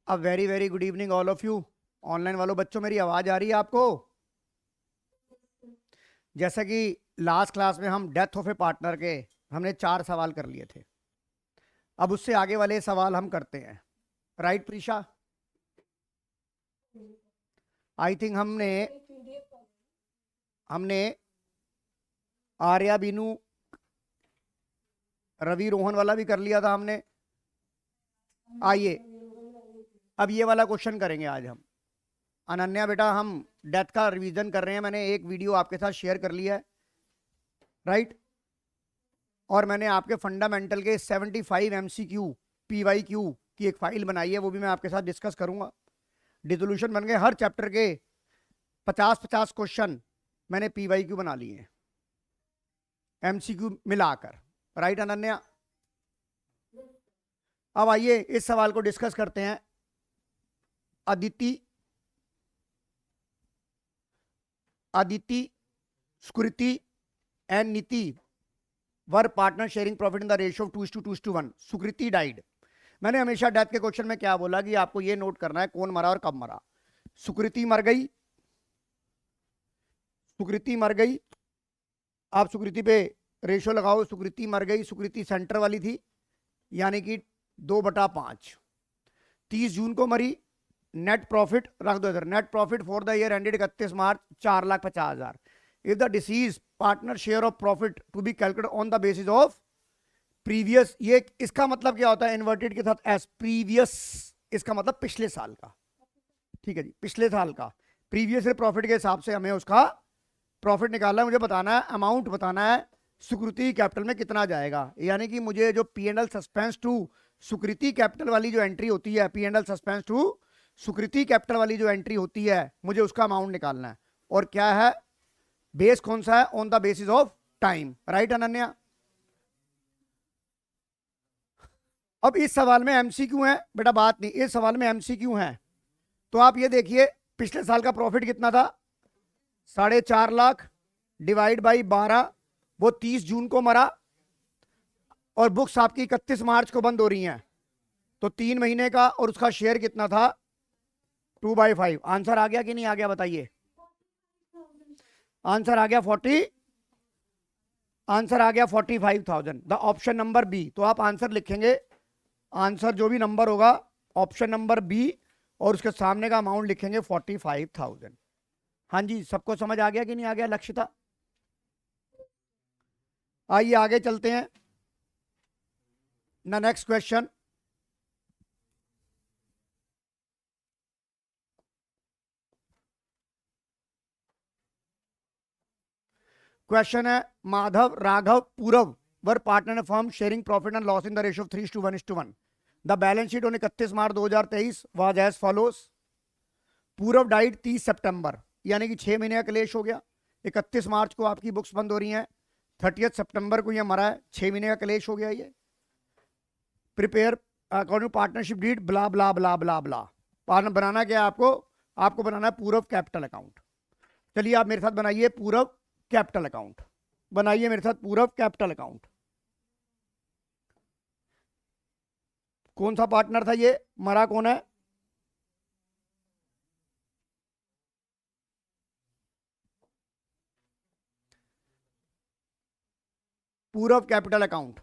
A very very good evening all of you. Online वालों बच्चों, मेरी आवाज आ रही है आपको? जैसा कि लास्ट क्लास में हम डेथ ऑफ ए पार्टनर के हमने 4 सवाल कर लिए थे। अब उससे आगे वाले सवाल हम करते हैं। राइट प्रीशा? आई थिंक हमने हमने आर्या, बीनू, रवि, रोहन वाला भी कर लिया था हमने। आइए अब ये वाला क्वेश्चन करेंगे आज हम। अनन्या बेटा, हम डेथ का रिवीजन कर रहे हैं। मैंने एक वीडियो आपके साथ शेयर कर लिया है, राइट? और मैंने आपके फंडामेंटल के 75 MCQ PYQ की एक फाइल बनाई है, वो भी मैं आपके साथ डिस्कस करूंगा। डिसोल्यूशन बन गए, हर चैप्टर के 50-50 क्वेश्चन मैंने PYQ बना लिए हैं, MCQ मिलाकर। राइट अनन्या? अब आइए इस सवाल को डिस्कस करते हैं। Aditi, Sukriti and Niti were partners sharing profit in the ratio of 2:1। Sukriti died. मैंने हमेशा डेथ के क्वेश्चन में क्या बोला कि आपको ये नोट करना है कौन मरा और कब मरा। सुकृति मर गई, सुकृति मर गई। आप सुकृति पे रेशियो लगाओ। सुकृति मर गई, सुकृति सेंटर वाली थी, यानी कि 2/5। 30 जून को मरी। नेट प्रॉफिट रख दो इधर। Net profit for the year ended 31 March 4,50,000। If the deceased partner share of profit to be calculated on the basis of previous, ये इसका मतलब क्या होता है इन्वर्टेड के साथ? एस प्रीवियस, इसका मतलब पिछले साल का। ठीक है जी, पिछले साल का प्रीवियस प्रॉफिट के हिसाब से हमें उसका प्रॉफिट निकालना है। मुझे बताना है, अमाउंट बताना है सुकृति कैपिटल में कितना जाएगा। यानी कि मुझे जो P&L suspense to Sukriti capital वाली जो एंट्री होती है, P&L suspense to Sukriti capital वाली जो एंट्री होती है, मुझे उसका अमाउंट निकालना है। और क्या है बेस, कौन सा है? On the basis of time. Right Ananya? अब इस सवाल में MCQ है बेटा, बात नहीं, इस सवाल में MCQ है। तो आप ये देखिए, पिछले साल का प्रॉफिट कितना था? 4.5 लाख डिवाइड बाई 12। वो 30 जून को मरा और बुक्स आपकी 31 मार्च को बंद हो रही हैं, तो 3 महीने का। और उसका शेयर कितना था? 2/5। आंसर आ गया कि नहीं आ गया बताइए? आंसर आ गया 40, आंसर आ गया 45,000। The option number B. तो आप आंसर लिखेंगे, आंसर जो भी नंबर होगा ऑप्शन नंबर बी, और उसके सामने का अमाउंट लिखेंगे 45,000। हाँ जी, सबको समझ आ गया कि नहीं आ गया लक्षिता? आइए आगे चलते हैं। Next question. क्वेश्चन है, Madhav, Raghav, Purav were partners firm sharing profit and loss in the ratio of 3:1:1। The balance sheet on 31 March 2023 was as follows. Purav died 30 सितंबर, यानी कि 6 महीने का क्लेश हो गया। 31 मार्च को आपकी बुक्स बंद हो रही हैं, 30 सितंबर को ये मरा है, 6 महीने का क्लेश हो गया। ये प्रिपेयर अकॉर्डिंग पार्टनरशिप डीड ब्ला ब्ला ब्ला ब्ला ब्ला। पार्टनर बनाना क्या है आपको? आपको बनाना है पूरव कैपिटल अकाउंट। चलिए आप मेरे साथ बनाइए पूरव कैपिटल अकाउंट। बनाइए मेरे साथ पूरव कैपिटल अकाउंट। कौन सा पार्टनर था ये? मरा कौन है? Purav capital account.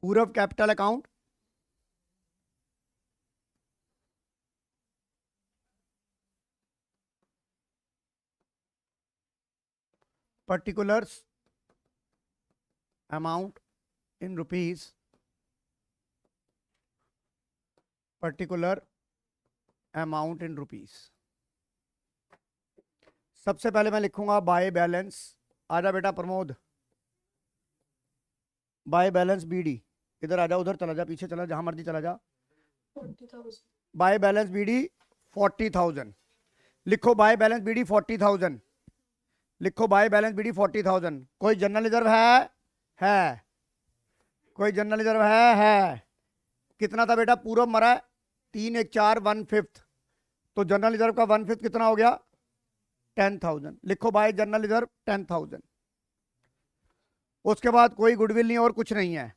Purav capital account. particulars amount in rupees, particular amount in rupees। सबसे पहले मैं लिखूंगा बाय बैलेंस। आजा बेटा प्रमोद, बाय बैलेंस BD। इधर आजा, उधर चला जा, पीछे चला, जहां मर्जी चला जा। By balance BD 40,000। लिखो बाय बैलेंस BD 40,000। लिखो बाय बैलेंस BD 40,000। कोई जनरल रिजर्व है? कोई जनरल रिजर्व है? कितना था बेटा? पूरव मरा है 3 1 4 1/5। तो जनरल रिजर्व का 1/5 कितना हो गया? 10,000 लिखो, बाय जनरल रिजर्व 10,000। उसके बाद कोई गुडविल नहीं और कुछ नहीं है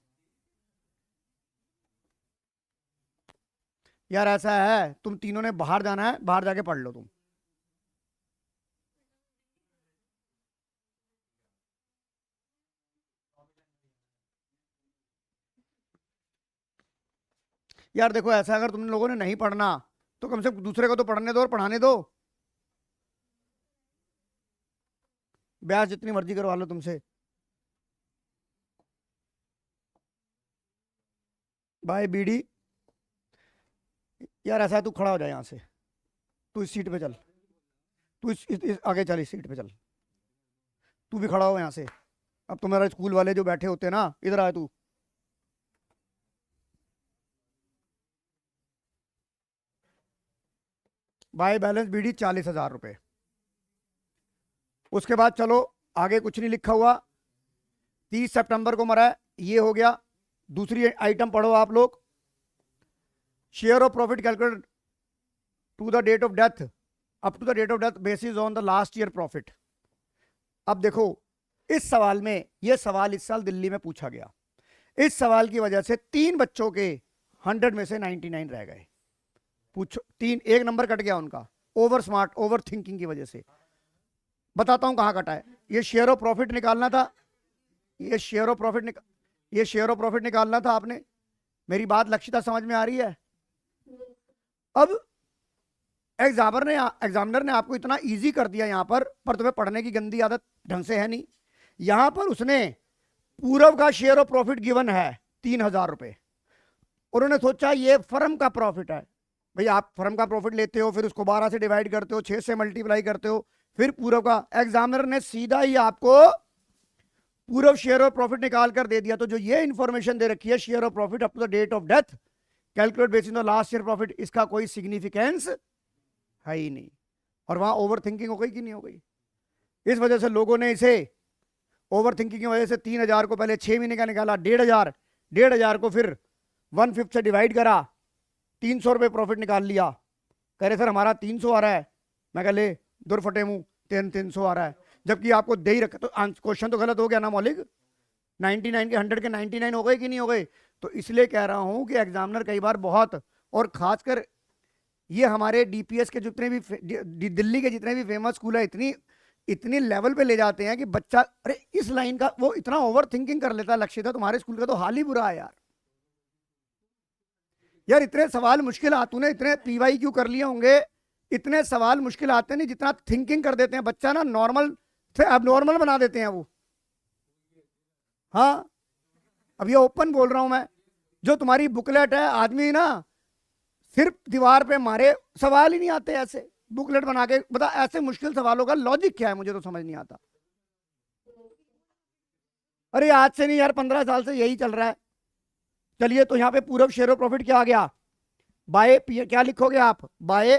यार। ऐसा है, तुम तीनों ने बाहर जाना है, बाहर जाके पढ़ लो तुम। यार देखो, ऐसा अगर तुम लोगों ने नहीं पढ़ना तो कम से कम दूसरे को तो पढ़ने दो और पढ़ाने दो। ब्याज जितनी मर्जी करवा लो तुमसे। बाय बीडी। यार ऐसा है, तू खड़ा हो जाए यहां से, तू इस सीट पे चल, तू इस आगे चल, इस सीट पे चल, तू भी खड़ा हो यहां से। अब तुम्हारे स्कूल वाले जो बैठे होते हैं ना, इधर आए तू। बाय बैलेंस बीडी 40,000 रुपए। उसके बाद चलो आगे, कुछ नहीं लिखा हुआ। 30 सितंबर को मरा है, ये हो गया। दूसरी आइटम पढ़ो आप लोग। Share of profit calculate to the date of death, up to the date of death basis on the last year profit. अब देखो, इस सवाल में, यह सवाल इस साल दिल्ली में पूछा गया। इस सवाल की वजह से 3 बच्चों के 100 में से 99 रह गए। पूछो, 3, 1 नंबर कट गया उनका, ओवर स्मार्ट, ओवर थिंकिंग की वजह से। बताता हूं कहां कटा है। ये शेयर ऑफ प्रॉफिट निकालना था, ये शेयर ऑफ प्रॉफिट निकालना था आपने। मेरी बात लक्षिता समझ में आ रही है? अब एग्जामिनर ने आपको इतना इजी कर दिया यहां पर तुम्हें पढ़ने की गंदी आदत ढंग से है नहीं। यहां पर उसने पूरव का शेयर ऑफ प्रॉफिट गिवन है 3,000 रुपए। उन्होंने सोचा ये फर्म का प्रॉफिट है। भाई, आप फर्म का प्रॉफिट लेते हो, फिर उसको 12 से डिवाइड करते हो, 6 से मल्टीप्लाई करते हो, फिर पूरव का। एग्जामिनर ने सीधा ही आपको पूरव शेयर ऑफ प्रॉफिट निकाल कर दे दिया। तो जो ये इंफॉर्मेशन दे रखी है, share of profit up to the date of death calculate basis on last year profit, इसका कोई सिग्निफिकेंस है ही नहीं। और वहां ओवर थिंकिंग हो गई कि नहीं हो गई? इस वजह से लोगों ने इसे, ओवर थिंकिंग की वजह से 3,000 को पहले 6 महीने का निकाला, 1,500 को फिर 1/5 से डिवाइड करा, 300 रुपये प्रॉफिट निकाल लिया। कह रहे सर हमारा 300 आ रहा है। मैं कह ले, दूर फटे मुंह, 300 आ रहा है, जबकि आपको दे ही रखा। तो क्वेश्चन तो गलत हो गया ना मौलिक। 99 के 100 के 99 हो गए कि नहीं हो गए? तो इसलिए कह रहा हूं कि एग्जामिनर कई बार बहुत, और खासकर ये हमारे डीपीएस के जितने भी, दिल्ली के जितने भी फेमस स्कूल है, इतनी लेवल पे ले जाते हैं कि बच्चा, अरे इस लाइन का वो इतना ओवर थिंकिंग कर लेता है। लक्ष्य था, तुम्हारे स्कूल का तो हाल ही बुरा है यार। यार इतने सवाल मुश्किल तूने इतने पीवाई क्यों कर लिए होंगे? इतने सवाल मुश्किल आते नहीं जितना थिंकिंग कर देते हैं बच्चा ना, नॉर्मल से अब नॉर्मल बना देते हैं वो। हाँ, अब ये ओपन बोल रहा हूं मैं। जो तुम्हारी बुकलेट है, आदमी ना सिर्फ दीवार पे मारे, सवाल ही नहीं आते ऐसे बुकलेट बना के। बता, ऐसे मुश्किल सवालों का लॉजिक क्या है, मुझे तो समझ नहीं आता। अरे आज से नहीं यार, 15 साल से यही चल रहा है। चलिए, तो यहां पे पूरब शेयर ऑफ प्रॉफिट क्या आ गया? बाय क्या लिखोगे आप? By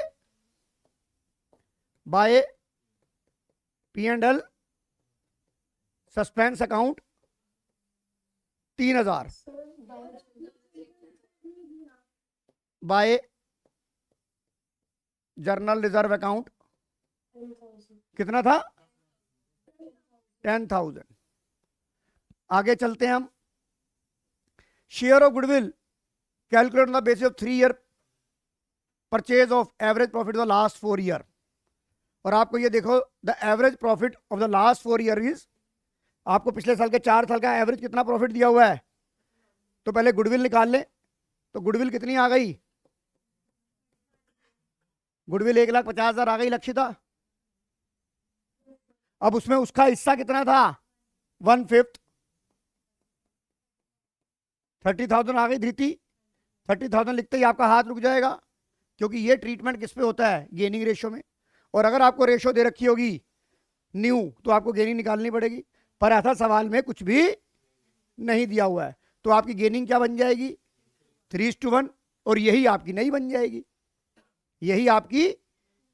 P&L suspense account 3,000, by journal reserve account कितना था? 10,000। आगे चलते हैं हम। Share of goodwill calculate on the basis of 3 year purchase of average profit of the last 4 year. और आपको ये देखो, the average profit of the last 4 year is, आपको पिछले साल के 4 साल का एवरेज कितना प्रॉफिट दिया हुआ है। तो पहले गुडविल निकाल ले। तो गुडविल कितनी आ गई? गुडविल 1,50,000 आ गई लक्षिता। अब उसमें उसका हिस्सा कितना था? 1/5, 30,000 आ गई धृति। 30,000 लिखते ही आपका हाथ रुक जाएगा, क्योंकि ये ट्रीटमेंट किस पे होता है? गेनिंग रेशियो में। और अगर आपको रेशियो दे रखी होगी न्यू, तो आपको गेनिंग निकालनी पड़ेगी। पर ऐसा सवाल में कुछ भी नहीं दिया हुआ है, तो आपकी गेनिंग क्या बन जाएगी? 3:1। और यही आपकी नहीं बन जाएगी, यही आपकी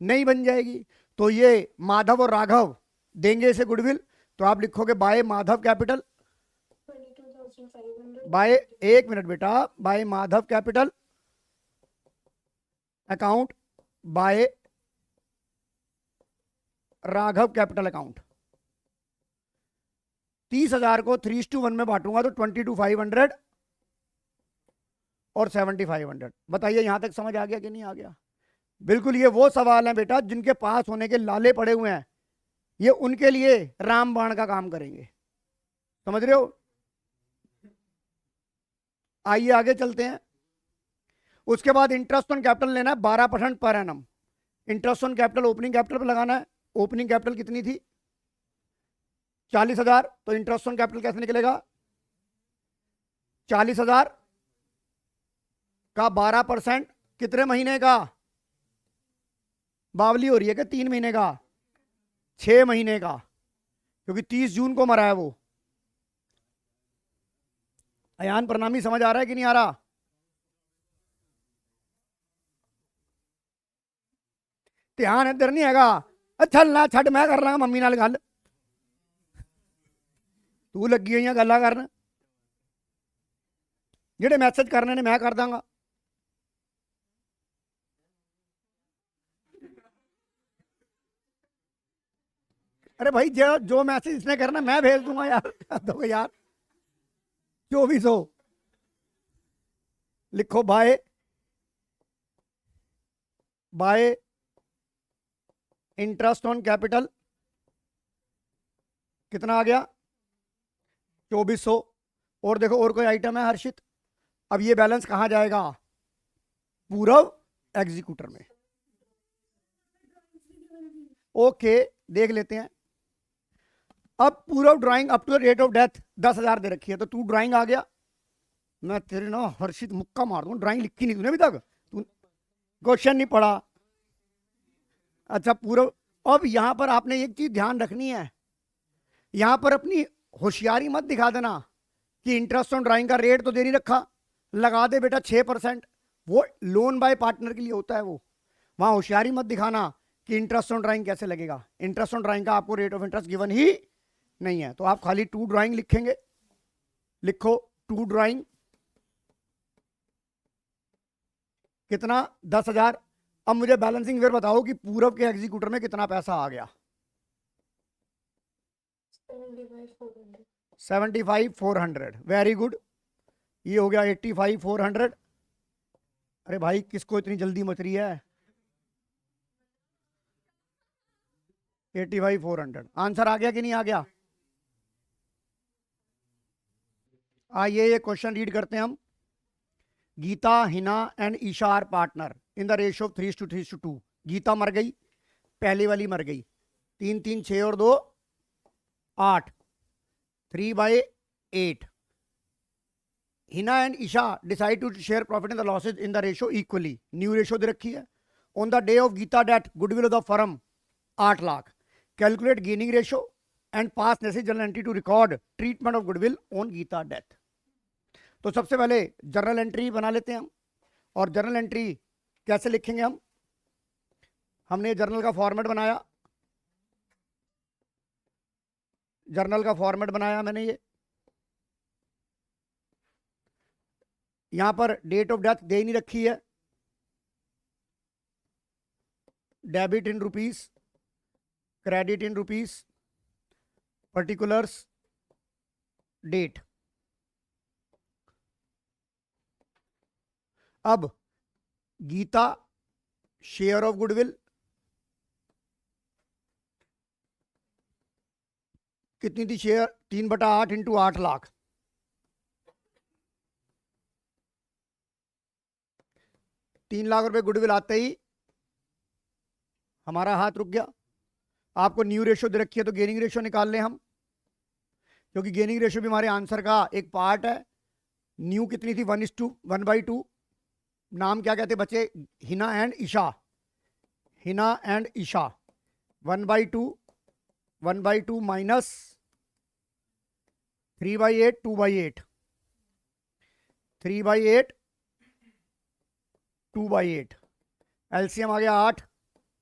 नहीं बन जाएगी। तो ये माधव और राघव देंगे इसे गुडविल। तो आप लिखोगे by Madhav capital, by, 1 minute बेटा, by Madhav capital account, by Raghav capital account. 30,000 को 3:1 में बांटूंगा तो 22,500 और 7,500। बताइए यहां तक समझ आ गया कि नहीं आ गया? बिल्कुल, ये वो सवाल है बेटा जिनके पास होने के लाले पड़े हुए हैं, ये उनके लिए रामबाण का काम करेंगे। समझ रहे हो? आइए आगे चलते हैं। उसके बाद इंटरेस्ट ऑन कैपिटल लेना है 12% per annum. Interest on capital opening capital पर लगाना है। ओपनिंग कैपिटल कितनी थी? 40,000। तो इंटरेस्ट ऑन कैपिटल कैसे निकलेगा? 40,000 का 12% कितने महीने का? बावली हो रही है कि 3 महीने का? 6 महीने का, क्योंकि 30 जून को मरा है वो। अयान प्रणामी समझ आ रहा है कि नहीं आ रहा? ध्यान इधर नहीं हैगा। चल ना छड़, मैं कर रहा मम्मी नाल गल, तू लगी हुई गल्लां करन। जेडे मैसेज करने ने मैं कर दांगा। अरे भाई जो मैसेज इसने करना मैं भेज दूंगा यार। दो यार 2400 लिखो। By by interest on capital कितना आ गया? 2400। और देखो और कोई आइटम है हर्षित? अब ये बैलेंस कहां जाएगा? पूर्व एग्जीक्यूटर में। ओके, देख लेते हैं। अब पूर्व drawing up to the date of death 10,000 दे रखी है, तो तू ड्राइंग आ गया। मैं तेरे ना हर्षित मुक्का मार दूं, ड्राइंग लिखी नहीं तूने अभी तक, तू क्वेश्चन नहीं पढ़ा। अच्छा पूर्व। अब यहां पर आपने एक चीज ध्यान रखनी है, यहां पर अपनी होशियारी मत दिखा देना कि इंटरेस्ट ऑन ड्राइंग का रेट तो दे नहीं रखा, लगा दे बेटा 6%। वो लोन बाय पार्टनर के लिए होता है वो। वहां होशियारी मत दिखाना कि इंटरेस्ट ऑन ड्राइंग कैसे लगेगा। इंटरेस्ट ऑन ड्राइंग का आपको रेट ऑफ इंटरेस्ट गिवन ही नहीं है, तो आप खाली टू ड्राइंग लिखेंगे। लिखो टू ड्राइंग कितना? 10,000। अब मुझे बैलेंसिंग फिर बताओ कि पूर्व के एग्जीक्यूटर में कितना पैसा आ गया? 75,400। Very good. ये हो गया 85,400। अरे भाई किसको इतनी जल्दी मच रही है? 85,400 आंसर आ गया कि नहीं आ गया? आइए ये क्वेश्चन रीड करते हैं हम। Geeta, Hina and Isha are partner in the ratio of 3:2। Geeta मर गई, पहली वाली मर गई। 3 3 6 और 2 8, 3/8। Hina and Esha decide to share profit in the losses in the ratio equally. New ratio दे रखी है। On the day of Geeta death goodwill of the firm 8 lakh. Calculate gaining ratio and pass necessary journal entry to record treatment of goodwill on Geeta death. तो सबसे पहले journal entry बना लेते हैं हम। और जर्नल एंट्री कैसे लिखेंगे हम? हमने जर्नल का फॉर्मेट बनाया, जर्नल का फॉर्मेट बनाया मैंने। ये यहां पर डेट ऑफ डेथ दे नहीं रखी है। Debit in rupees, credit in rupees, particulars, date. अब गीता शेयर ऑफ गुडविल कितनी थी? Share 3/8 into 8 lakh. ₹3,00,000 गुडविल आते ही हमारा हाथ रुक गया। आपको न्यू रेशियो दे रखी है तो गेनिंग रेशियो निकाल लें हम, क्योंकि गेनिंग रेशियो भी हमारे आंसर का एक पार्ट है। न्यू कितनी थी? 1:2। नाम क्या कहते बच्चे? Hina and Esha. Hina and Esha 1/2 minus 3/8 2/8 3/8 2/8। LCM आ गया 8,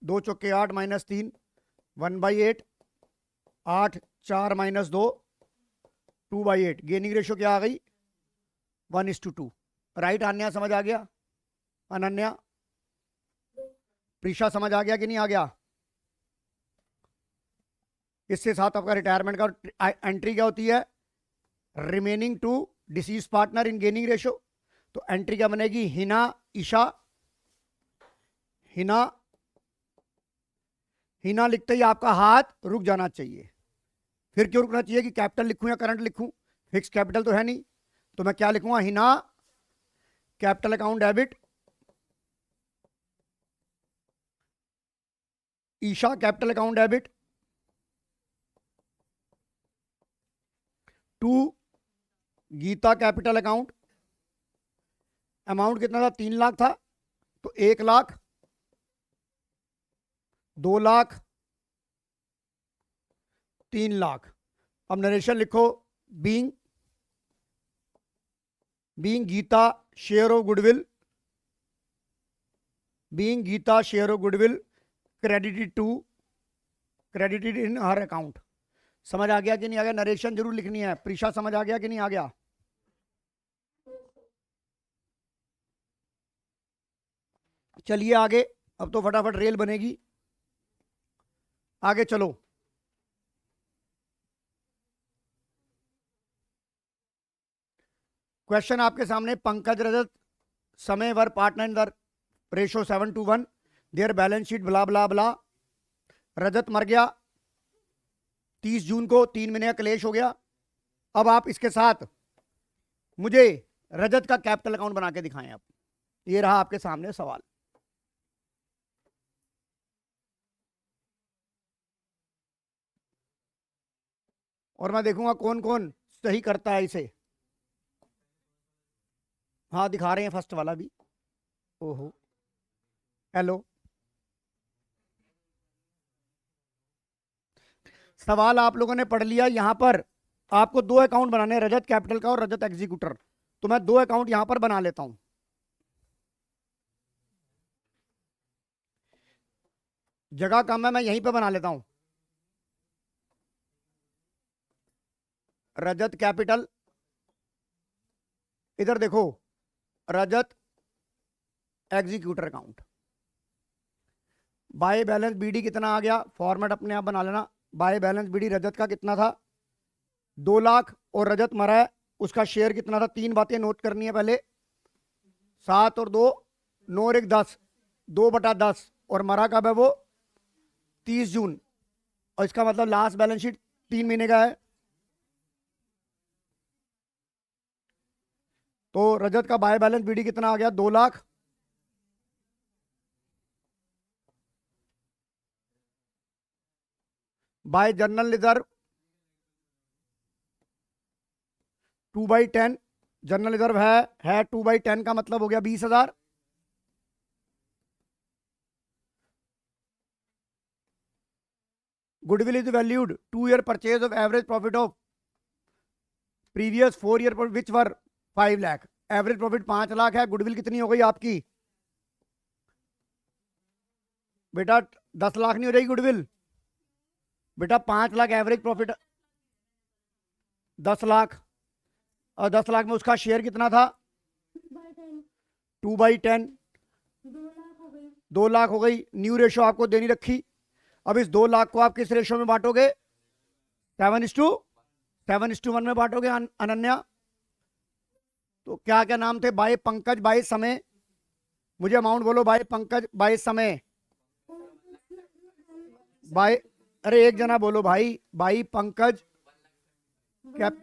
2 चौके 8 माइनस 3 1/8, 8 4 माइनस 2 2/8। गेनिंग रेशियो क्या आ गई? 1:2। राइट आन्या समझ आ गया? अनन्या, प्रीशा समझ आ गया कि नहीं आ गया? इससे साथ आपका रिटायरमेंट का एंट्री क्या होती है, remaining to disease partner in gaining ratio. तो एंट्री क्या बनेगी, हिना ईशा। हिना, हिना लिखते ही आपका हाथ रुक जाना चाहिए। फिर क्यों रुकना चाहिए कि कैपिटल लिखूं या करंट लिखूं, फिक्स कैपिटल तो है नहीं, तो मैं क्या लिखूंगा, Hina capital account debit, Isha capital account debit to Geeta capital account. Amount कितना था, 3 लाख था, तो 1 लाख, 2 लाख, 3 लाख। अब नरेशन लिखो, being Geeta share of goodwill, being Geeta share of goodwill credited in her account. समझ आ गया कि नहीं आ गया, नरेशन जरूर लिखनी है। प्रीशा समझ आ गया कि नहीं आ गया? चलिए आगे, अब तो फटाफट रेल बनेगी, आगे चलो। क्वेश्चन आपके सामने, Pankaj Rajat Samay were partner in the ratio 7:1, their balance sheet blah blah blah. Rajat मर गया 30 जून को, 3 महीने का क्लेश हो गया। अब आप इसके साथ मुझे रजत का कैपिटल अकाउंट बना के दिखाएं। आप, ये रहा आपके सामने सवाल। और मैं देखूंगा कौन कौन सही करता है इसे। हाँ दिखा रहे हैं फर्स्ट वाला भी। ओहो, हेलो, सवाल आप लोगों ने पढ़ लिया। यहां पर आपको 2 अकाउंट बनाने हैं, रजत कैपिटल का और रजत एग्जीक्यूटर। तो मैं 2 अकाउंट यहां पर बना लेता हूं। जगह कम है, मैं यहीं पे बना लेता हूं। रजत कैपिटल, इधर देखो, Rajat executor account. By balance BD कितना आ गया, फॉर्मेट अपने आप बना लेना। बाय बैलेंस बीडी रजत का कितना था, 2 लाख, और रजत मरा है, उसका शेयर कितना था। 3 बातें नोट करनी है पहले, 7 और 2, 9 और 1 10, 2/10, और मरा कब है वो, 30 जून। और इसका मतलब लास्ट बैलेंस शीट 3 महीने का है। तो रजत का बाय बैलेंस बीडी कितना आ गया, 2 lakh. Bye general reserve 2/10, general reserve है 2/10 का मतलब हो गया 20,000। Goodwill is valued 2 year purchase of average profit of previous 4 year which were 5 lakh. Average profit 5 lakh है, गुडविल कितनी हो गई आपकी बेटा, 10 लाख नहीं हो जाएगी गुडविल बेटा, 5 लाख एवरेज प्रॉफिट, 10 लाख, और 10 लाख में उसका शेयर कितना था, 2/10, 2 लाख हो गई। न्यू रेशो आपको देनी रखी। अब इस 2 लाख को आप किस रेशो में बांटोगे, 7:1 में बांटोगे अनन्या। तो क्या क्या नाम थे, बाय पंकज, बाय समय, मुझे अमाउंट बोलो, बाय पंकज, बाय समय, बाय, अरे एक जना बोलो भाई, बाय पंकज कैप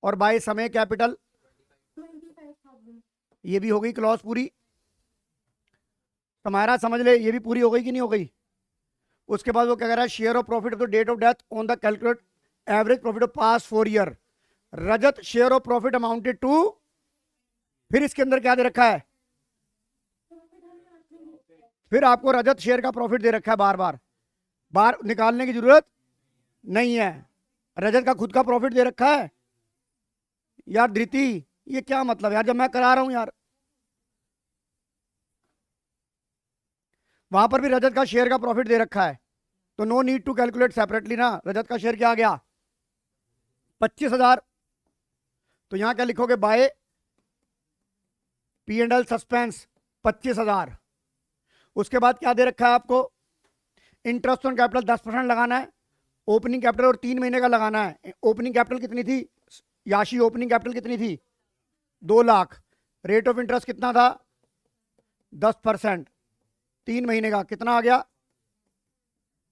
और बाय समय कैपिटल। ये भी हो गई क्लॉज पूरी, तुम्हारा समझ ले, ये भी पूरी हो गई कि नहीं हो गई। उसके बाद वो क्या कह रहा है, share of profit of the date of death on the calculate average profit of past 4 year. Rajat share of profit amounted to, फिर इसके अंदर क्या दे रखा है, फिर आपको रजत शेयर का प्रॉफिट दे रखा है, बार बार निकालने की जरूरत नहीं है। रजत का खुद का प्रॉफिट दे रखा है यार। धृति, ये क्या मतलब यार, जब मैं करा रहा हूं यार, वहां पर भी रजत का शेयर का प्रॉफिट दे रखा है, तो no need to calculate separately ना। रजत का शेयर क्या आ गया, 25,000। तो यहां क्या लिखोगे, बाय P&L सस्पेंस 25,000। उसके बाद क्या दे रखा है आपको, इंटरेस्ट ऑन कैपिटल 10% लगाना है, ओपनिंग कैपिटल और 3 महीने का लगाना है। ओपनिंग कैपिटल कितनी थी याशी? ओपनिंग कैपिटल कितनी थी? 2 लाख। रेट ऑफ इंटरेस्ट कितना था? 10%। 3 महीने का कितना आ गया?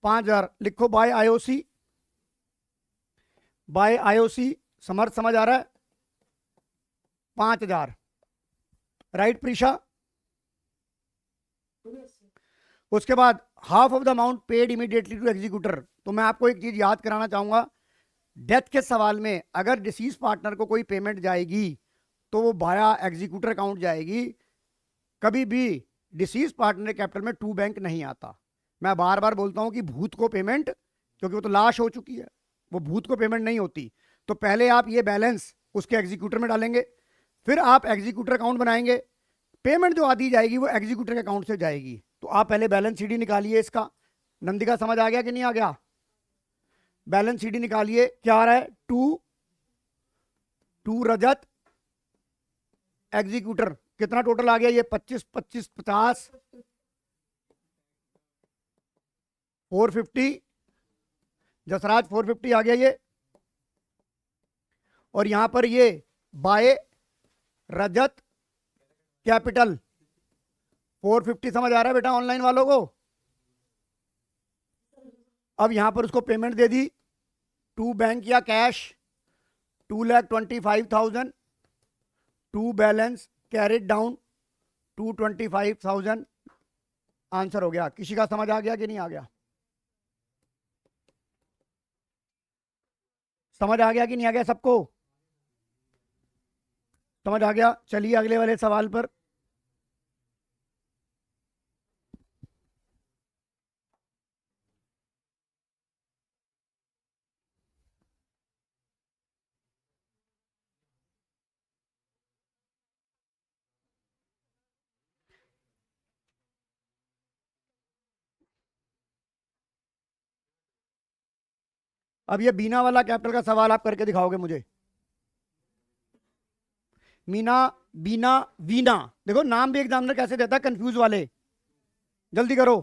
5,000। लिखो बाय आईओसी, बाय आईओसी। समझ आ रहा है? 5,000। राइट प्रीशा? उसके बाद half of the amount paid immediately to executor. तो मैं आपको एक चीज याद कराना चाहूंगा, डेथ के सवाल में अगर डिसीज पार्टनर को कोई पेमेंट जाएगी तो वो बाया एग्जीक्यूटर अकाउंट जाएगी। कभी भी डिसीज पार्टनर कैपिटल में टू बैंक नहीं आता। मैं बार बार बोलता हूं कि भूत को पेमेंट, क्योंकि वो तो लाश हो चुकी है, वो भूत को पेमेंट नहीं होती। तो पहले आप ये बैलेंस उसके एग्जीक्यूटर में डालेंगे, फिर आप एग्जीक्यूटर अकाउंट बनाएंगे। पेमेंट जो आती जाएगी वो एग्जीक्यूटर के अकाउंट से जाएगी। तो आप पहले बैलेंस शीट निकालिए इसका। नंदिका समझ आ गया कि नहीं आ गया? बैलेंस शीट निकालिए। क्या आ रहा है? To Rajat executor. कितना टोटल आ गया ये? 25 25 50 450। जसराज 450 आ गया ये। और यहां पर ये बाय रजत कैपिटल 450। समझ आ रहा है बेटा ऑनलाइन वालों को? अब यहां पर उसको पेमेंट दे दी टू बैंक या cash 2,25,000। To balance carried down 225,000। Answer हो गया। किसी का समझ आ गया कि नहीं आ गया? समझ आ गया कि नहीं आ गया? सबको समझ आ गया? चलिए अगले वाले सवाल पर। अब ये बीना वाला कैपिटल का सवाल आप करके दिखाओगे मुझे। मीना, बीना, वीना। देखो नाम भी एग्जामिनर कैसे देता है, कंफ्यूज वाले। जल्दी करो।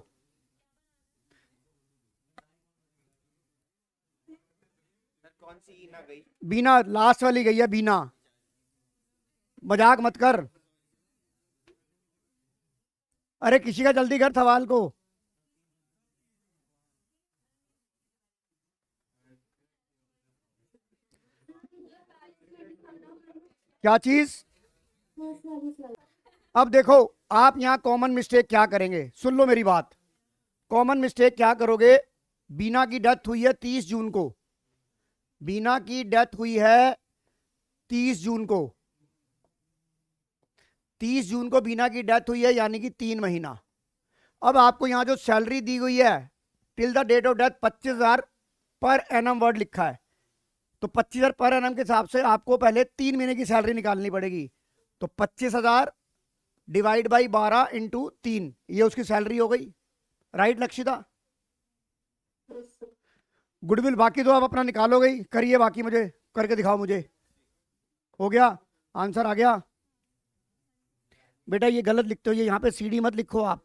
कौन सी ईना गई? बीना लास्ट वाली गई है, बीना। मजाक मत कर। अरे किसी का जल्दी कर सवाल को। क्या चीज? अब देखो आप यहां कॉमन मिस्टेक क्या करेंगे, सुन लो मेरी बात। कॉमन मिस्टेक क्या करोगे? बीना की डेथ हुई है 30 जून को। बीना की डेथ हुई है 30 जून को। 30 जून को बीना की डेथ हुई है, यानी कि 3 महीना। अब आपको यहां जो सैलरी दी गई है till the date of death 25,000 per annum word लिखा है। तो 25,000 पर एनम के हिसाब से आपको पहले 3 महीने की सैलरी निकालनी पड़ेगी। तो 25,000 डिवाइड बाई 12 इंटू 3, ये उसकी सैलरी हो गई। राइट लक्षिता? गुडविल बाकी तो आप अपना निकालोगे ही, करिए बाकी, मुझे करके दिखाओ मुझे। हो गया? आंसर आ गया? बेटा ये गलत लिखते हो, ये यहां पे सीडी मत लिखो आप,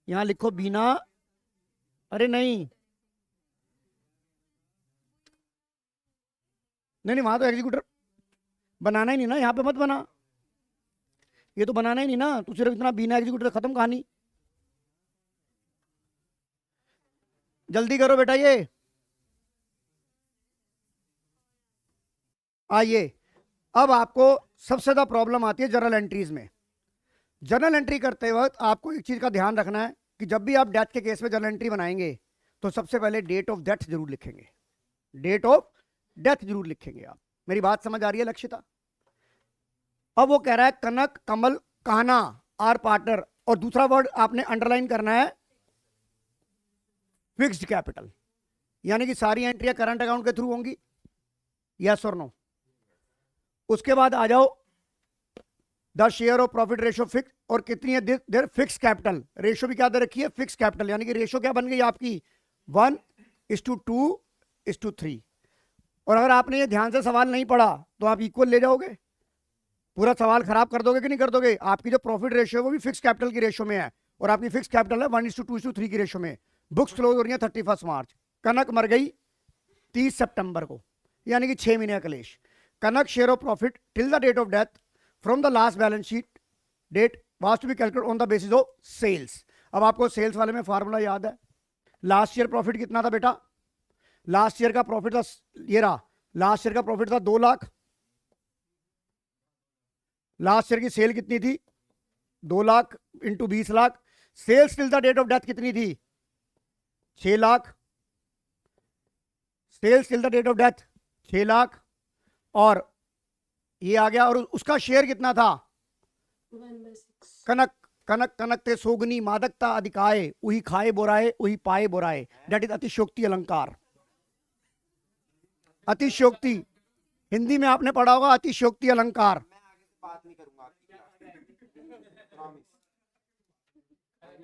यहां लिखो बीना। अरे नहीं नहीं नहीं, वहां तो एग्जीक्यूटर बनाना ही नहीं ना, यहां पे मत बना। ये तो बनाना ही नहीं ना, तू सिर्फ इतना बीना एग्जीक्यूटर, खत्म कहानी। जल्दी करो बेटा ये। आइए अब आपको सबसे ज्यादा प्रॉब्लम आती है जर्नल एंट्रीज में। जर्नल एंट्री करते वक्त आपको एक चीज का ध्यान रखना है कि जब भी आप डेथ के केस में जर्नल एंट्री बनाएंगे तो सबसे पहले डेट ऑफ डेथ जरूर लिखेंगे। डेट ऑफ डेथ जरूर लिखेंगे आप। मेरी बात समझ आ रही है लक्षिता? अब वो कह रहा है कनक, कमल, कान्हा आर पार्टनर, और दूसरा वर्ड आपने अंडरलाइन करना है फिक्स्ड कैपिटल, यानी कि सारी एंट्रियां करंट अकाउंट के थ्रू होंगी। यस और नो? उसके बाद आ जाओ the share of profit ratio fix, और कितनी है देर फिक्स कैपिटल। रेशियो भी क्या दे रखी है? फिक्स कैपिटल, यानी कि रेशियो क्या बन गई आपकी? 1:2:3। और अगर आपने ये ध्यान से सवाल नहीं पढ़ा तो आप इक्वल ले जाओगे, पूरा सवाल खराब कर दोगे कि नहीं कर दोगे? आपकी जो प्रॉफिट रेशियो है वो भी फिक्स कैपिटल की रेशियो में है, और आपकी फिक्स कैपिटल है 1:2:3 की रेशियो में। बुक्स क्लोज हो रही हैं 31 मार्च। कनक मर गई 30 सितंबर को, यानी कि 6 महीने का कलेश। Kanak share of profit till the date of death from the last balance sheet date was to be calculate on the basis of sales. अब आपको सेल्स वाले में फार्मूला याद है। लास्ट ईयर प्रॉफिट कितना था बेटा? लास्ट ईयर का प्रॉफिट था, ये रहा, लास्ट ईयर का प्रॉफिट था 2 लाख। लास्ट ईयर की सेल कितनी थी? 2 lakh into 20 lakh. Sales till the date of death कितनी थी? 6 lakh. Sales till the date of death 6 lakh, और ये आ गया। और उसका शेयर कितना था? 1/6। कनक कनक कनक ते सोगनी मादकता अधिकाय उही खाए बोराए उही पाए बोराए। दैट इज अतिशयोक्ति अलंकार। अतिशयोक्ति हिंदी में आपने पढ़ा होगा, अतिशयोक्ति अलंकार। मैं आगे से बात नहीं करूंगा आपकी क्लास में, प्रॉमिस।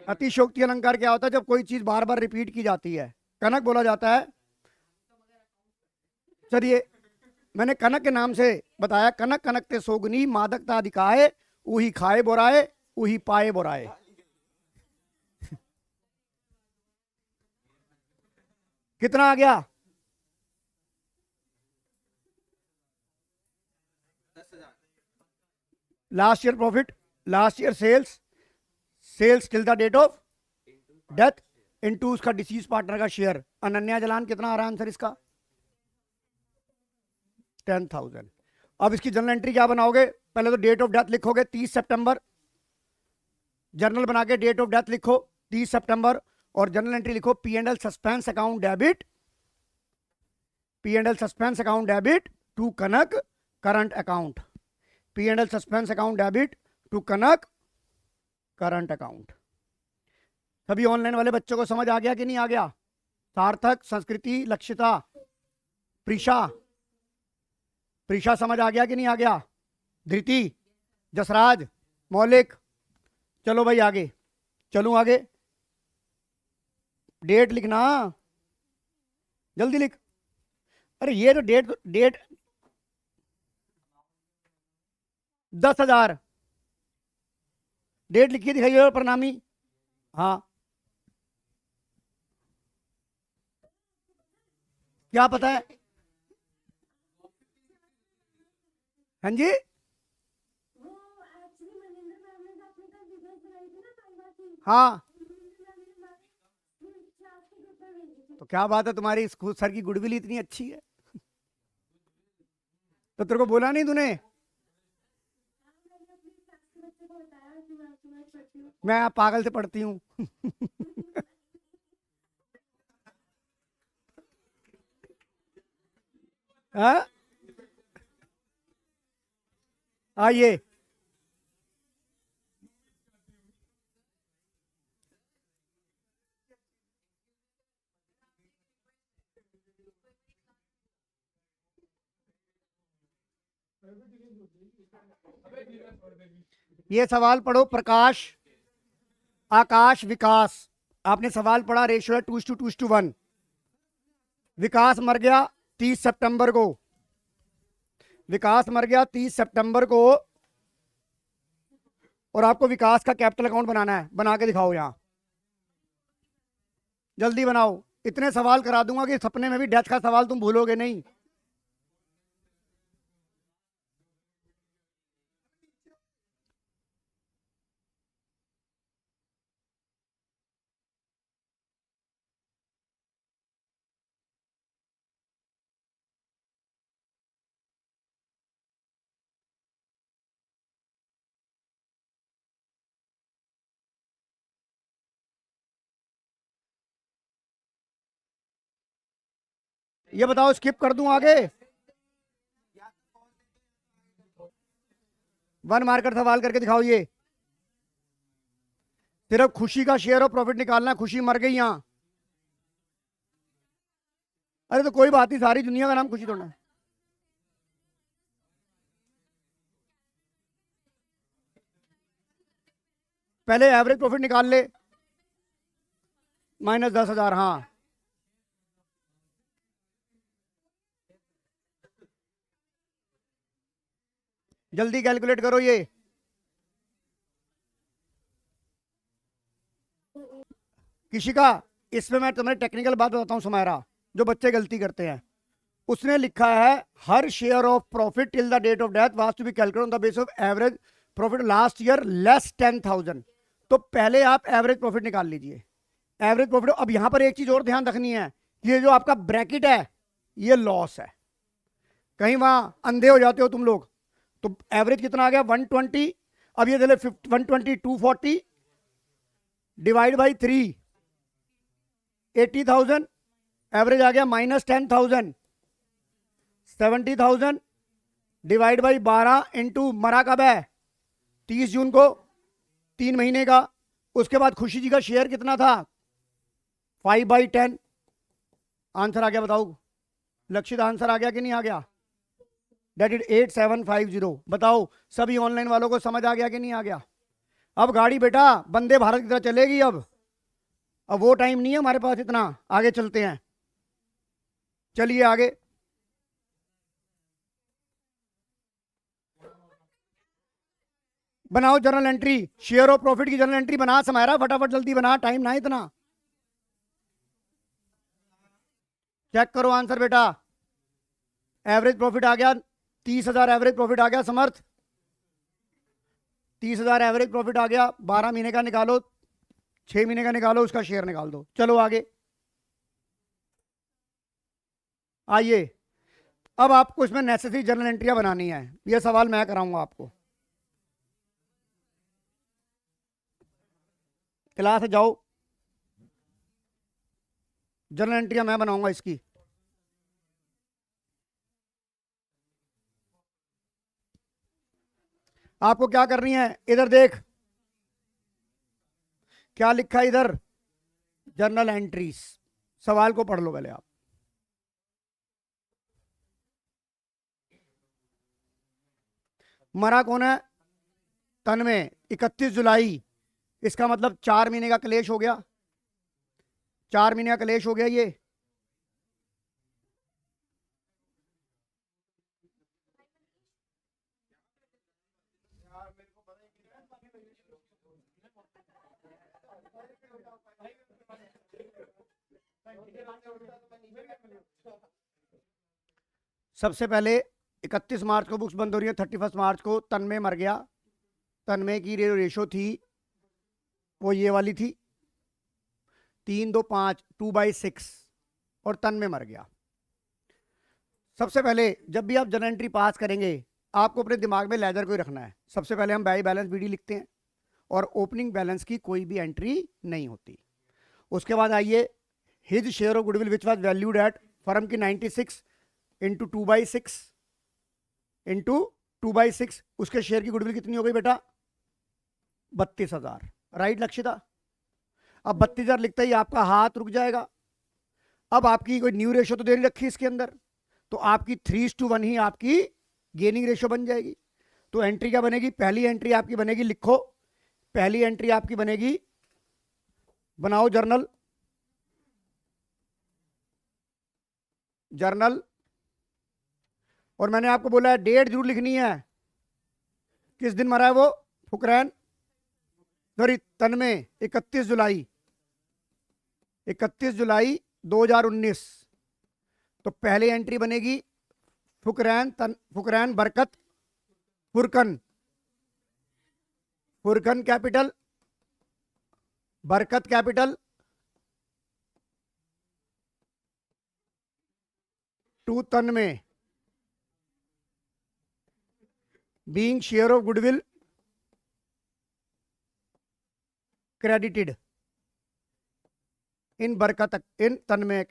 अतिशयोक्ति अलंकार क्या होता है? जब कोई चीज बार बार रिपीट की जाती है, कनक बोला जाता है। चलिए, मैंने कनक के नाम से बताया। कनक कनक ते सोगनी मादकता अधिकाय उही खाए बोराए उही पाए बोराए। कितना आ गया? 10,000। Last year profit, last year sales, sales till the date of death into उसका डिसीज पार्टनर का शेयर। अनन्या जलान कितना आ रहा है आंसर इसका? 10,000। अब इसकी जर्नल एंट्री क्या बनाओगे? पहले तो डेट ऑफ डेथ लिखोगे 30 सितंबर। जर्नल बना के डेट ऑफ डेथ लिखो 30 सितंबर, और जर्नल एंट्री लिखो P and L suspense account debit, P and L suspense account debit to Kanak current account, P and L suspense account debit to Kanak current account. सभी online वाले बच्चों को समझ आ गया कि नहीं आ गया? सार्थक, संस्कृति, लक्षिता, प्रीशा, प्रीशा समझ आ गया कि नहीं आ गया? धृति, जसराज, मौलिक। चलो भाई आगे, चलूं आगे। डेट लिखना, जल्दी लिख। अरे ये तो डेट डेट 10,000 डेट लिखिए, दिखाइए प्रणामी। हाँ, क्या पता है? हाँ जी, वो एक्चुअली मनिंदर मैम ने तो अपने कल वीडियोस बनाई थी ना ताइवा की। हाँ। क्लास के ग्रुप में भेजी थी। तो क्या बात है, तुम्हारी स्कूल सर की गुडविल इतनी अच्छी है। तो तेरे को बोला नहीं तूने? मैंने अपनी क्लास के बच्चे को बताया कि मैं तुम्हारी पढ़ती हूँ। मैं पागल से पढ़ती हूँ। हाँ? आइए, ये सवाल पढ़ो। प्रकाश, आकाश, विकास। आपने सवाल पढ़ा, रेशियो है 2:1। विकास मर गया 30 सितंबर को, विकास मर गया 30 सितंबर को, और आपको विकास का कैपिटल अकाउंट बनाना है। बना के दिखाओ यहां, जल्दी बनाओ। इतने सवाल करा दूंगा कि सपने में भी डेथ का सवाल तुम भूलोगे नहीं। ये बताओ, स्किप कर दूं आगे? 1 मार्कर सवाल करके दिखाओ। ये सिर्फ खुशी का शेयर ऑफ प्रॉफिट निकालना है। खुशी मर गई यहां। अरे तो कोई बात नहीं, सारी दुनिया का नाम खुशी थोड़ा है। पहले एवरेज प्रॉफिट निकाल ले, -10,000। हाँ, जल्दी कैलकुलेट करो ये। किसी का इसमें मैं तुम्हें टेक्निकल बात बताता हूं सुमायरा, जो बच्चे गलती करते हैं। उसने लिखा है her share of profit till the date of death was to be calculated on the base of average profit last year less 10,000। तो पहले आप एवरेज प्रॉफिट निकाल लीजिए, एवरेज प्रॉफिट। अब यहां पर एक चीज और ध्यान रखनी है, ये जो आपका ब्रैकेट है ये लॉस है, कहीं वहां अंधे हो जाते हो तुम लोग। तो एवरेज कितना आ गया 120, अब ये चले 120 240 डिवाइड बाई 3 80,000, एवरेज आ गया -10,000 70,000 डिवाइड बाई 12 इंटू मरा कब है 30 जून को, 3 महीने का। उसके बाद खुशी जी का शेयर कितना था 5/10। आंसर आ गया, बताओ लक्षित आंसर आ गया कि नहीं आ गया? Date is 8750। बताओ सभी ऑनलाइन वालों को समझ आ गया कि नहीं आ गया? अब गाड़ी बेटा वंदे भारत की तरह चलेगी। अब वो टाइम नहीं है हमारे पास इतना, आगे चलते हैं। चलिए आगे। बनाओ journal entry, share of profit की जर्नल एंट्री बना समारा, फटाफट जल्दी बना, टाइम ना इतना। चेक करो आंसर बेटा। एवरेज प्रॉफिट आ गया 30,000, एवरेज प्रॉफिट आ गया समर्थ 30,000 एवरेज प्रॉफिट आ गया। 12 महीने का निकालो, 6 महीने का निकालो, उसका शेयर निकाल दो। चलो आगे आइए। अब आपको इसमें नेसेसरी जर्नल एंट्रियां बनानी है, यह सवाल मैं कराऊंगा आपको। क्लास से जाओ, जर्नल एंट्रियां मैं बनाऊंगा इसकी। आपको क्या करनी है, इधर देख क्या लिखा है इधर, जर्नल एंट्रीज। सवाल को पढ़ लो पहले आप। मरा कौन है? तन्मय। 31 जुलाई, इसका मतलब 4 महीने का क्लेश हो गया, 4 महीने का क्लेश हो गया ये। सबसे पहले 31 मार्च को बुक्स बंद हो रही है, 31 मार्च को तन्मय मर गया। तन्मय की रेशो थी वो ये वाली थी 3, 2, 5 2/6 और तन्मय मर गया। सबसे पहले जब भी आप जर्नल एंट्री पास करेंगे आपको अपने दिमाग में लेजर को ही रखना है। सबसे पहले हम बाई बैलेंस बीडी लिखते हैं और ओपनिंग बैलेंस की कोई भी एंट्री नहीं होती। उसके बाद आइए his share of goodwill which was valued at firm की 96 इंटू 2/6 इंटू 2/6, उसके शेयर की गुडविल कितनी हो गई बेटा 32,000। राइट लक्षिता? अब 32,000 लिखते ही आपका हाथ रुक जाएगा। अब आपकी कोई न्यू रेशो तो दे नहीं रखी इसके अंदर, तो आपकी 3:1 ही आपकी गेनिंग रेशो बन जाएगी। तो एंट्री क्या बनेगी, पहली एंट्री आपकी बनेगी, लिखो पहली एंट्री आपकी बनेगी, बनाओ जर्नल, जर्नल। और मैंने आपको बोला है डेट जरूर लिखनी है, किस दिन मरा है वो फुकरैन, सॉरी तन्मय 31 जुलाई 2019। तो पहले एंट्री बनेगी फुकरैन Barkat Furqan capital, Barkat capital to Tanmay being share of goodwill credited in Barkat in Tanmay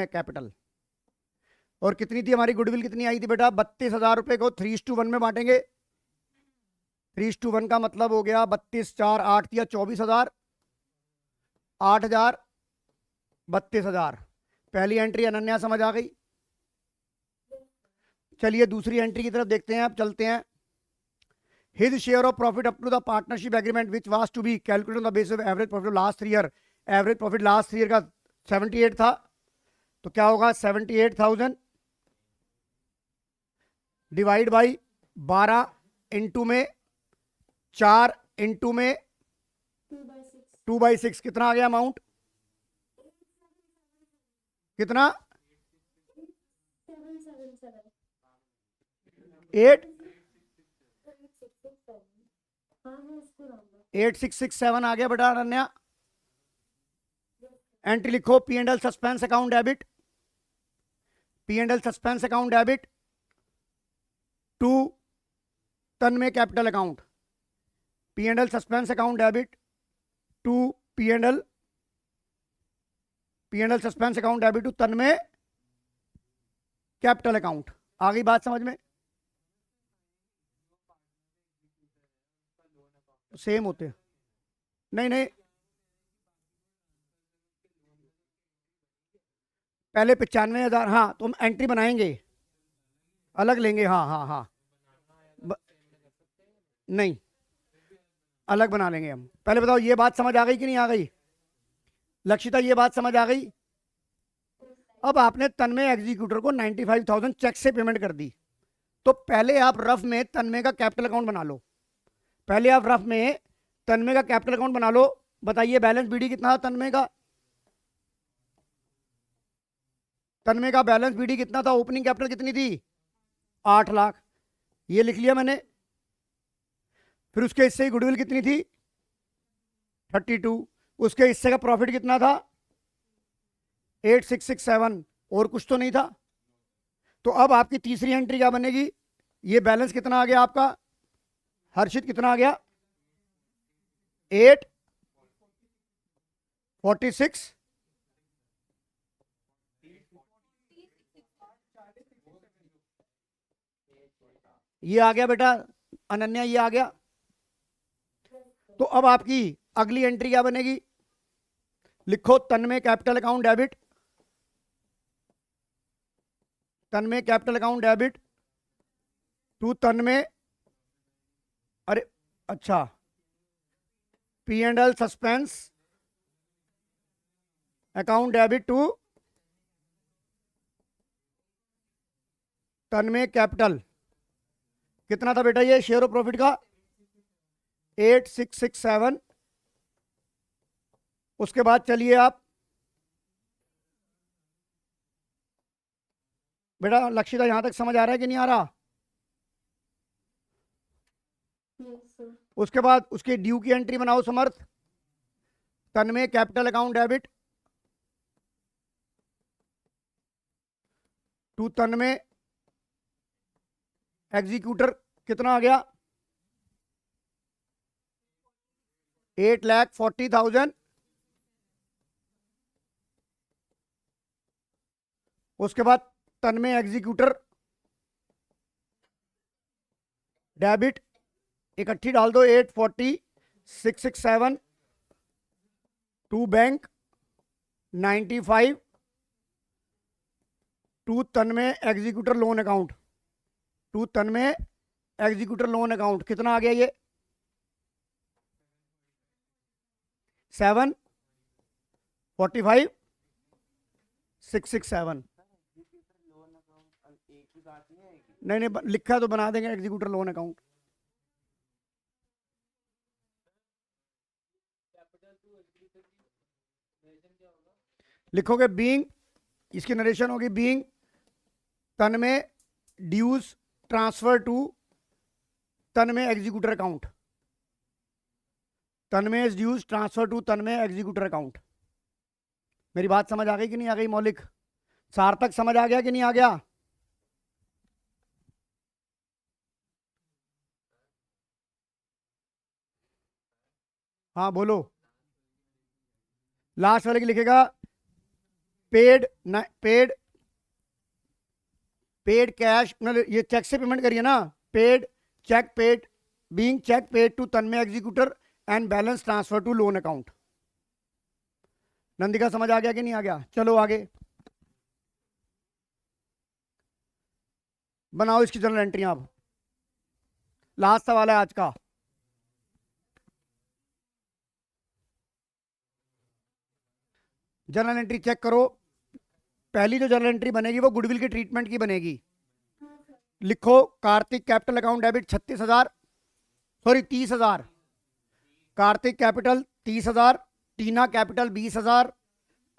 capital. और कितनी थी हमारी गुडविल, कितनी आई थी बेटा 32,000 रुपए को 3:1 में बांटेंगे। 3:1 का मतलब हो गया 32 4 8 या 24,000, 8,000 32,000। पहली एंट्री अनन्या समझ आ गई। चलिए दूसरी एंट्री की तरफ देखते हैं, अब चलते हैं। His share of profit up to the partnership agreement which was to be calculated on the basis of average profit last 3 year. Average profit last 3 year का 78 था, तो क्या होगा 78,000 डिवाइड बाई 12 इंटू में 4 इंटू में 2/6 कितना आ गया अमाउंट कितना 777 8 हाँ है इसको राउंड 8667 आ गया बेटा अनन्या। एंट्री लिखो, P and L suspense account debit, P and L suspense account debit to Tanmay capital account, P and L suspense account debit to P and L suspense account debit to Tanmay capital account. आ गई बात समझ में? Same होते हैं। नहीं नहीं, पहले 95,000, हाँ तो हम एंट्री बनाएंगे, अलग लेंगे। हाँ हाँ हाँ नहीं, अलग बना लेंगे हम। पहले बताओ ये बात समझ आ गई कि नहीं आ गई? लक्षिता ये बात समझ आ गई? अब आपने तन्मय एग्जीक्यूटर को 95,000 चेक से पेमेंट कर दी, तो पहले आप रफ में तन्मय का कैपिटल अकाउंट बना लो। पहले आप रफ में तन्मय का कैपिटल अकाउंट बना लो। बताइए बैलेंस बीडी कितना था तन्मय का? तन्मय का बैलेंस बीडी कितना था? ओपनिंग कैपिटल कितनी थी? 8 लाख, ये लिख लिया मैंने। फिर उसके हिस्से की गुडविल कितनी थी? 32। उसके हिस्से का प्रॉफिट कितना था? 8667। और कुछ तो नहीं था। तो अब आपकी तीसरी एंट्री क्या बनेगी? ये बैलेंस कितना आ गया आपका हर्षित? कितना आ गया? 846। ये आ गया बेटा अनन्या, ये आ गया। तो अब आपकी अगली एंट्री क्या बनेगी? लिखो Tanmay capital account debit, Tanmay capital account debit to Tanmay, अरे अच्छा, P and L suspense account debit to Tanmay capital. कितना था बेटा ये शेयर ऑफ प्रॉफिट का? 8667। उसके बाद चलिए आप बेटा, लक्षिता यहां तक समझ आ रहा है कि नहीं आ रहा? उसके बाद उसके ड्यू की एंट्री बनाओ Samarth, Tanmay capital account debit to Tanmay executor. कितना आ गया? 8,40,000। उसके बाद तन्मय एग्जीक्यूटर डेबिट इकट्ठी डाल दो, 840,667 to bank 95 to Tanmay executor loan account, to Tanmay executor loan account. कितना आ गया ये? 745,667। नहीं नहीं, लिखा तो बना देंगे एग्जीक्यूटर लोन अकाउंट। लिखोगे बीइंग, इसकी नरेशन होगी being Tanmay dues transfer to Tanmay executor account, Tanmay dues transfer to Tanmay executor account. मेरी बात समझ आ गई कि नहीं आ गई? मौलिक सार्थक समझ आ गया कि नहीं आ गया? हाँ बोलो। लास्ट वाले की लिखेगा पेड पेड पेड कैश, मतलब ये चेक से पेमेंट करिए ना। Paid cheque paid being cheque paid to Tanmay executor and balance transfer to loan account. Nandika समझ आ गया कि नहीं आ गया? चलो आगे बनाओ इसकी जनरल एंट्री आप। लास्ट सवाल है आज का। जनरल एंट्री चेक करो। पहली जो जनरल एंट्री बनेगी वो गुडविल के ट्रीटमेंट की बनेगी। लिखो Kartik capital account debit 36,000, sorry 30,000। Kartik capital 30,000, Tina capital 20,000,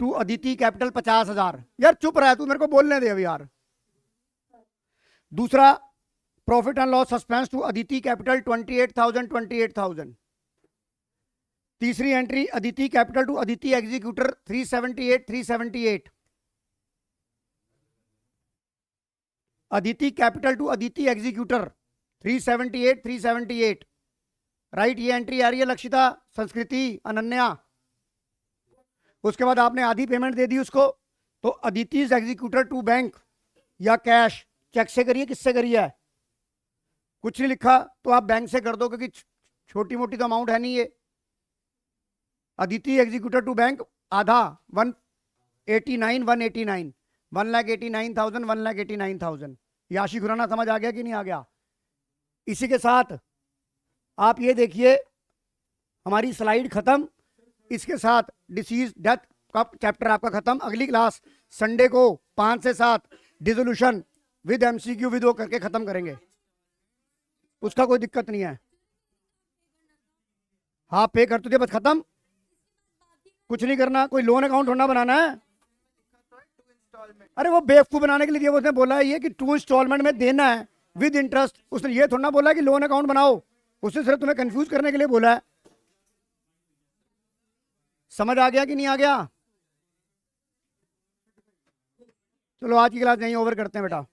to Aditi capital 50,000। यार चुप रहा, तू मेरे को बोलने दे अभी यार। दूसरा profit and loss suspense to Aditi capital 28,000। तीसरी entry Aditi capital to Aditi executor 378। Aditi capital to Aditi executor 378। Right, ये एंट्री आ रही है लक्षिता, संस्कृति, अनन्या। उसके बाद आपने आधी पेमेंट दे दी उसको, तो अदिति एग्जीक्यूटर टू बैंक या कैश, चेक से करिए, किससे करिए, कुछ नहीं लिखा तो आप बैंक से कर दो, क्योंकि छोटी मोटी तो अमाउंट है नहीं ये। अदिति एग्जीक्यूटर टू बैंक आधा 189, 1,89,000। ये आशी खुराना समझ आ गया कि नहीं आ गया? इसी के साथ आप ये देखिए हमारी स्लाइड खत्म। इसके साथ डिसीज डेथ का चैप्टर आपका खत्म। अगली क्लास संडे को 5 से 7 डिसोल्यूशन विद एमसीक्यू विद वो करके खत्म करेंगे, उसका कोई दिक्कत नहीं है। हाँ पे कर तुझे, बस खत्म, कुछ नहीं करना। कोई लोन अकाउंट होना बनाना है। अरे वो बेवकूफ बनाने के लिए उसने बोला है ये कि 2 इंस्टॉलमेंट में देना है विद इंटरेस्ट। उसने ये थोड़ा बोला कि लोन अकाउंट बनाओ, उसने सिर्फ तुम्हें कंफ्यूज करने के लिए बोला है। समझ आ गया कि नहीं आ गया? चलो आज की क्लास यहीं ओवर करते हैं बेटा।